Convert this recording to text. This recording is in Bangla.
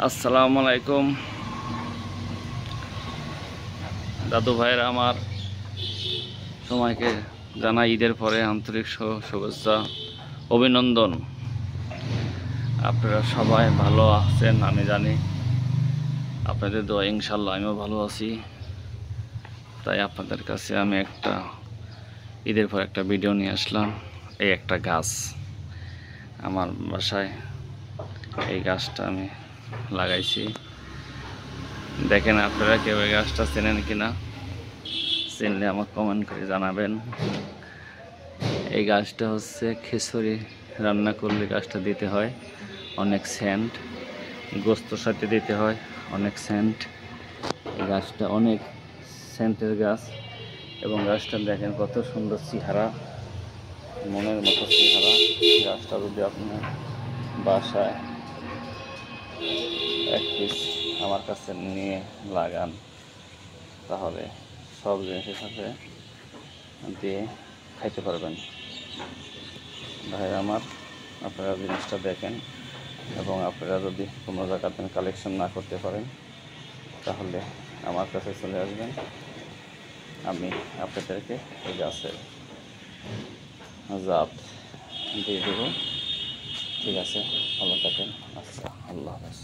আসসালামু আলাইকুম দাদু ভাইয়েরা আমার সময়কে জানাই ঈদের পরে আন্তরিক শুভেচ্ছা অভিনন্দন। আপনারা সবাই ভালো আছেন আমি জানি, আপনাদের দোয়া ইনশাল্লাহ আমিও ভালো আছি। তাই আপনাদের কাছে আমি একটা ঈদের পর একটা ভিডিও নিয়ে আসলাম। এই একটা গাছ আমার বাসায়, এই গাছটা আমি লাগাইছি। দেখেন আপনারা কেউ এই গাছটা চেনেন কিনা, চিনলে আমাকে কমেন্ট করে জানাবেন। এই গাছটা হচ্ছে খিচুড়ি রান্না করলে গাছটা দিতে হয় অনেক সেন্ট, গোস্তর সাথে দিতে হয় অনেক সেন্ট। এই গাছটা অনেক সেন্টের গাছ এবং গাছটা দেখেন কত সুন্দর চেহারা, মনের মতো চেহারা। গাছটা যদি আপনার বাসায় এক পিস আমার কাছে নিয়ে লাগান তাহলে সব জিনিসের সাথে দিয়ে খাইতে পারবেন। ভাই আমার, আপনারা জিনিসটা দেখেন এবং আপনারা যদি কোনো জায়গাতে কালেকশন না করতে পারেন তাহলে আমার কাছে চলে আসবেন, আমি আপনাদেরকে এই গাছের জাত দিয়ে দেবো। ঠিক আছে, ভালো থাকেন। আচ্ছা, আল্লাহ হাফেজ।